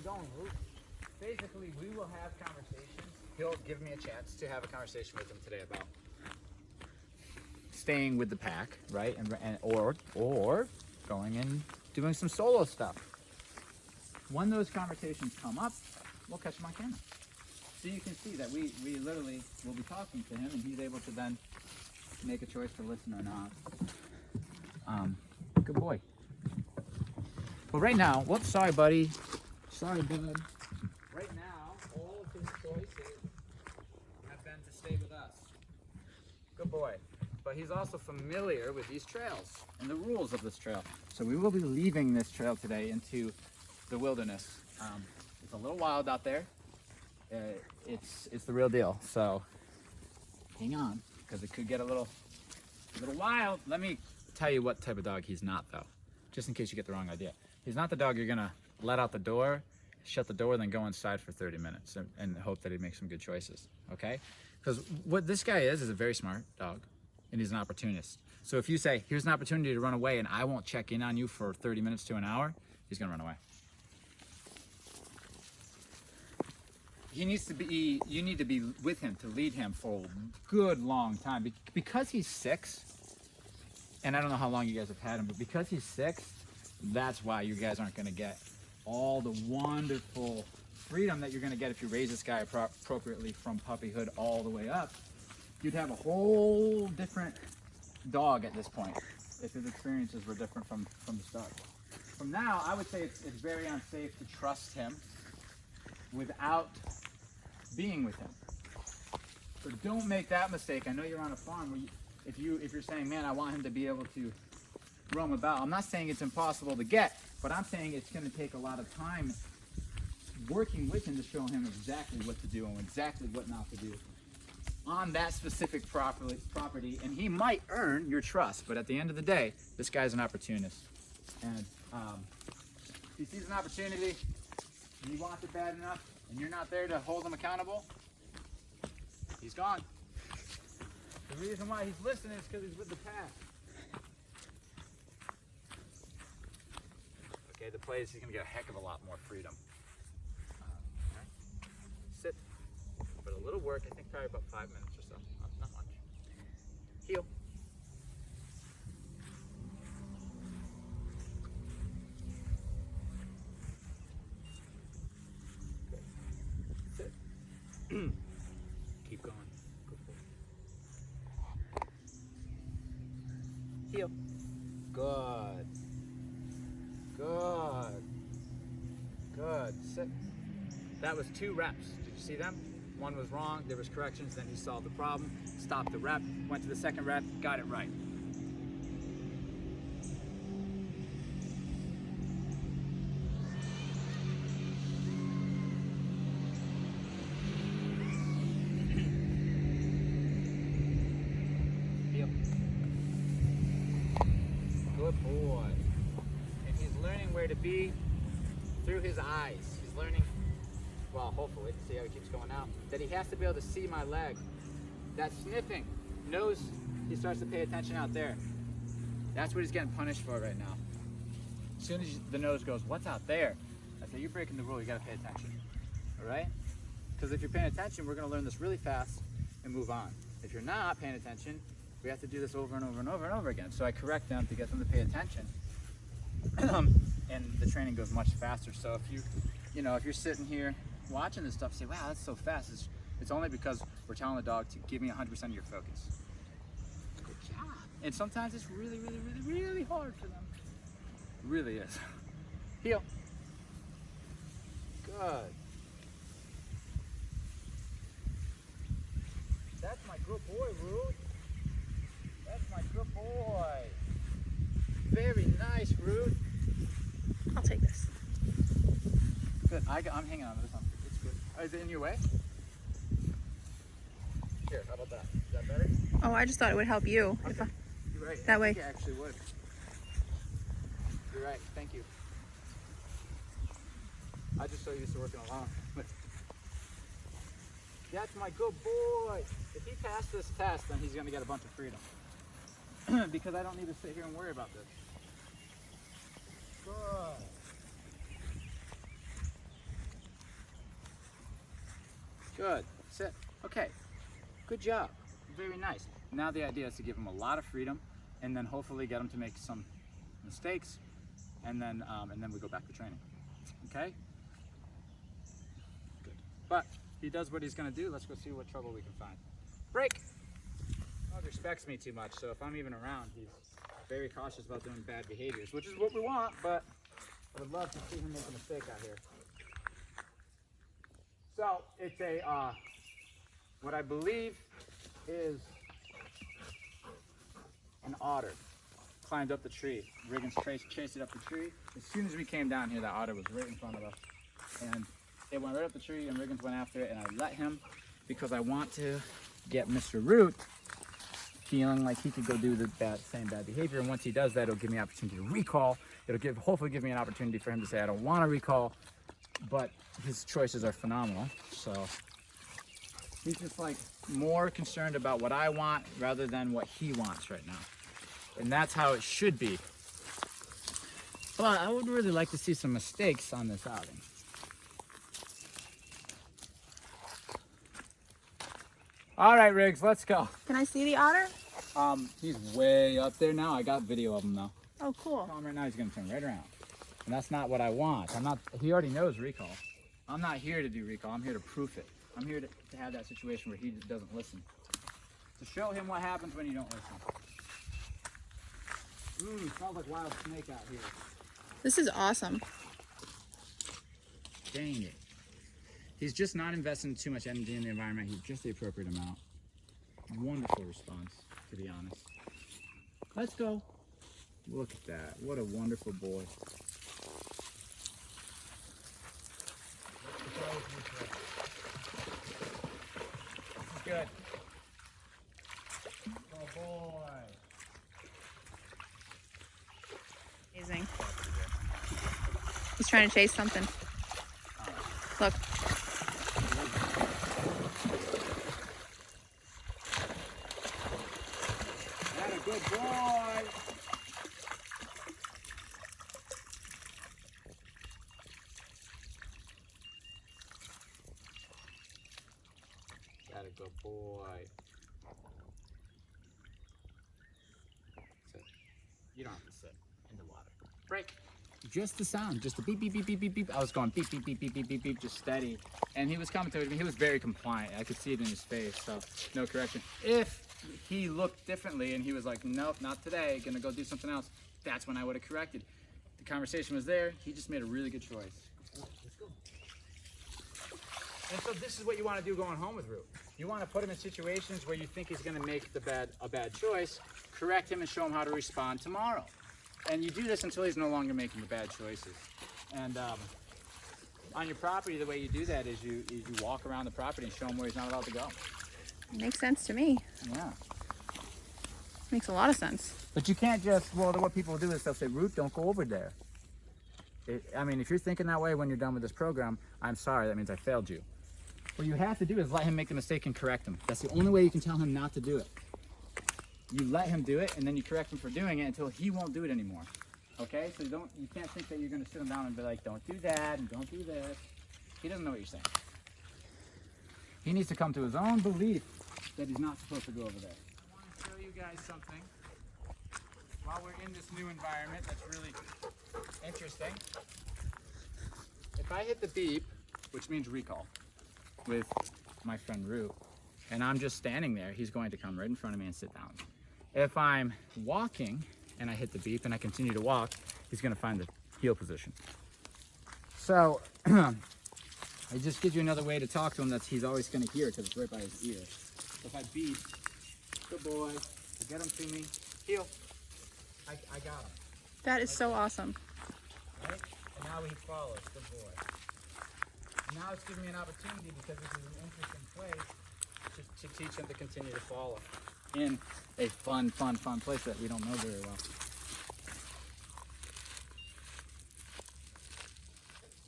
you going, Luke? Basically, we will have conversations. He'll give me a chance to have a conversation with him today about staying with the pack, right? Or going and doing some solo stuff. When those conversations come up, we'll catch him on camera. So you can see that we literally will be talking to him, and he's able to then make a choice to listen or not. Good boy. But right now, whoops, sorry, buddy. Sorry, bud. Right now, all of his choices have been to stay with us. Good boy. But he's also familiar with these trails and the rules of this trail. So we will be leaving this trail today into the wilderness. It's a little wild out there. It's the real deal. So hang on, because it could get a little wild. Let me tell you what type of dog he's not, though, just in case you get the wrong idea. He's not the dog you're gonna let out the door, shut the door, then go inside for 30 minutes and hope that he makes some good choices, okay? Because what this guy is a very smart dog, and he's an opportunist. So if you say, here's an opportunity to run away and I won't check in on you for 30 minutes to an hour, he's gonna run away. You need to be with him to lead him for a good long time. Because he's 6, and I don't know how long you guys have had him, but because he's 6, that's why you guys aren't gonna get all the wonderful freedom that you're gonna get if you raise this guy appropriately from puppyhood all the way up. You'd have a whole different dog at this point if his experiences were different from the start. From now, I would say it's very unsafe to trust him without being with him. So don't make that mistake. I know you're on a farm where if you're saying, man, I want him to be able to roam about. I'm not saying it's impossible to get, but I'm saying it's going to take a lot of time working with him to show him exactly what to do and exactly what not to do on that specific property. And he might earn your trust, but at the end of the day, this guy's an opportunist. And if he sees an opportunity and he wants it bad enough and you're not there to hold him accountable, he's gone. The reason why he's listening is because he's with the pack. Okay, the play is he's going to get a heck of a lot more freedom. Right. Sit. But a little work, I think probably about 5 minutes or so. Not much. Heel. Good. Sit. Keep going. Good boy. Heel. Good. Good. Good. Sit. That was 2 reps. Did you see them? One was wrong, there was corrections, then he solved the problem, stopped the rep, went to the second rep, got it right. Yep. Good boy. And he's learning where to be through his eyes. He's learning, well, hopefully, see how he keeps going out, that he has to be able to see my leg. That sniffing, nose, he starts to pay attention out there. That's what he's getting punished for right now. As soon as the nose goes, what's out there? I say, you're breaking the rule, you gotta pay attention, all right? Because if you're paying attention, we're gonna learn this really fast and move on. If you're not paying attention, we have to do this over and over and over and over again. So I correct them to get them to pay attention. And the training goes much faster. So if if you're sitting here watching this stuff, say, wow, that's so fast. It's only because we're telling the dog to give me 100% of your focus. Good job. And sometimes it's really, really, really, really hard for them. It really is. Heel. Good. That's my good boy, Ruth. That's my good boy. Very nice, Ruth. I'll take this. Good. I'm hanging on to this one. It's good. Oh, is it in your way? Here, how about that? Is that better? Oh, I just thought it would help you. Okay. If I, You're right. that I way. think it actually would. You're right. Thank you. I just so used to working alone. That's my good boy. If he passed this test, then he's going to get a bunch of freedom. Because I don't need to sit here and worry about this. Good. Good. Sit. Okay. Good job. Very nice. Now the idea is to give him a lot of freedom, and then hopefully get him to make some mistakes, and then we go back to training. Okay. Good. But he does what he's gonna do. Let's go see what trouble we can find. Break. Dog respects me too much, so if I'm even around, he's very cautious about doing bad behaviors, which is what we want. But I would love to see him make a mistake out here. So it's a what I believe is an otter. Climbed up the tree. Riggins chased it up the tree. As soon as we came down here, that otter was right in front of us. And it went right up the tree, and Riggins went after it, and I let him because I want to get Mr. Root feeling like he could go do the same bad behavior. And once he does that, it'll give me an opportunity to recall. It'll hopefully give me an opportunity for him to say, I don't want to recall, but his choices are phenomenal. So he's just like more concerned about what I want rather than what he wants right now. And that's how it should be. But I would really like to see some mistakes on this outing. All right, Riggs, let's go. Can I see the otter? He's way up there now. I got video of him though. Oh, cool. Right now he's gonna turn right around. And that's not what I want. He already knows recall. I'm not here to do recall. I'm here to proof it. I'm here to have that situation where he just doesn't listen. To show him what happens when you don't listen. Smells like wild snake out here. This is awesome. Dang it. He's just not investing too much energy in the environment. He's just the appropriate amount. Wonderful response, to be honest. Let's go. Look at that. What a wonderful boy. Good. Oh boy. Amazing. He's trying to chase something. Look. That a good boy. That a good boy. Sit. You don't have to sit in the water. Break. Just the sound, just the beep, beep, beep, beep, beep, beep. I was going beep, beep, beep, beep, beep, beep, beep, just steady. And he was coming towards me. He was very compliant. I could see it in his face, so no correction. If he looked differently and he was like, nope, not today, gonna go do something else, that's when I would have corrected. The conversation was there. He just made a really good choice. Let's go. And so this is what you want to do going home with Root. You want to put him in situations where you think he's gonna make a bad choice, correct him and show him how to respond tomorrow. And you do this until he's no longer making the bad choices. And on your property, the way you do that is you walk around the property and show him where he's not allowed to go. Makes sense to me. Yeah. Makes a lot of sense. But you can't just, well, what people do is they'll say, Root, don't go over there. I mean, if you're thinking that way when you're done with this program, I'm sorry, that means I failed you. What you have to do is let him make the mistake and correct him. That's the only way you can tell him not to do it. You let him do it, and then you correct him for doing it until he won't do it anymore. Okay? So you can't think that you're going to sit him down and be like, don't do that and don't do this. He doesn't know what you're saying. He needs to come to his own belief that he's not supposed to go over there. I want to show you guys something while we're in this new environment that's really interesting. If I hit the beep, which means recall, with my friend Root, and I'm just standing there, he's going to come right in front of me and sit down. If I'm walking and I hit the beep and I continue to walk, he's going to find the heel position. So it just gives you another way to talk to him that he's always going to hear because it's right by his ear. If I beep, good boy, I get him to me, heel, I got him. That is so awesome. Right? And now he follows, good boy. Now it's giving me an opportunity because this is an interesting place to teach him to continue to follow in a fun place that we don't know very well.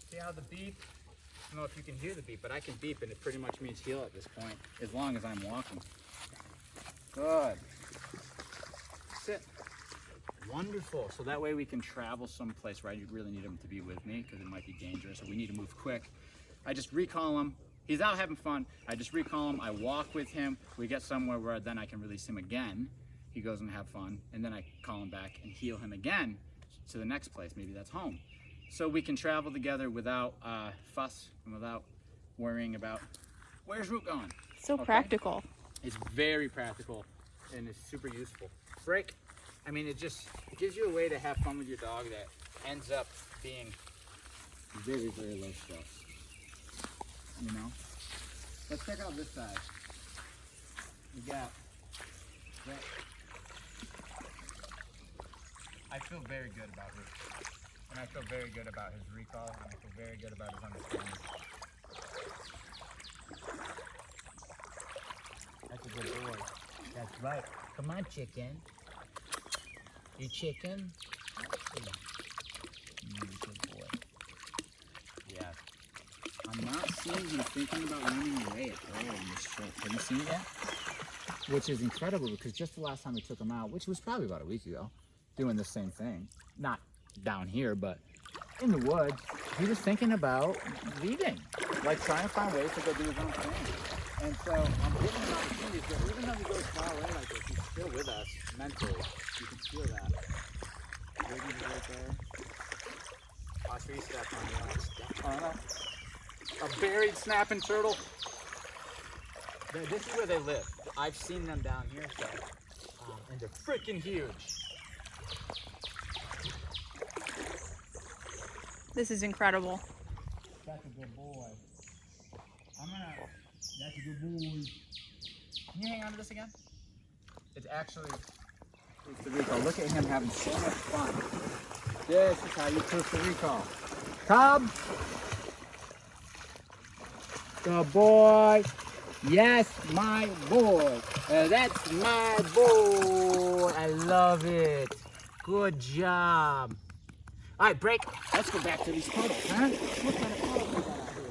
See how the beep, I don't know if you can hear the beep, but I can beep and it pretty much means heel at this point, as long as I'm walking. Good. Sit. Wonderful. So that way we can travel someplace where I really need him to be with me because it might be dangerous or we need to move quick. I just recall him, He's out having fun. I just recall him. I walk with him. We get somewhere where then I can release him again. He goes and have fun, and then I call him back and heel him again to the next place. Maybe that's home. So we can travel together without fuss and without worrying about where's Root going. So Okay? practical. It's very practical and it's super useful. Break. I mean, it gives you a way to have fun with your dog that ends up being very, very low stress. You know? Let's check out this side. We got that. I feel very good about Root. And I feel very good about his recall, and I feel very good about his understanding. That's a good boy. That's right. Come on, chicken. You chicken? Good boy. Yeah. I'm not seeing him thinking about running away at all in this trip. Have you seen it yet? Which is incredible because just the last time we took him out, which was probably about a week ago, doing the same thing. Not down here, but in the woods, he was thinking about leaving. Like trying to find ways to go do his own thing. And so I'm giving him opportunities, but even though he goes far away like this, he's still with us mentally. You can feel that. Baby's right there. Watch where you step on the step on it. A buried snapping turtle. This is where they live. I've seen them down here, so, and they're freaking huge. This is incredible. That's a good boy. That's a good boy. Can you hang on to this again? It's the recall. Look at him having so much fun. This is how you proof the recall. Cobb. Good boy. Yes, my boy. That's my boy. I love it. Good job. All right, break. Let's go back to these puddles, huh? What kind of puddles we got out here?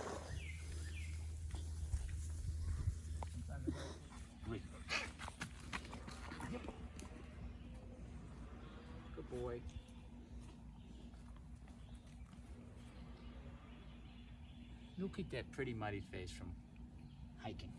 Good boy. Look at that pretty muddy face from hiking.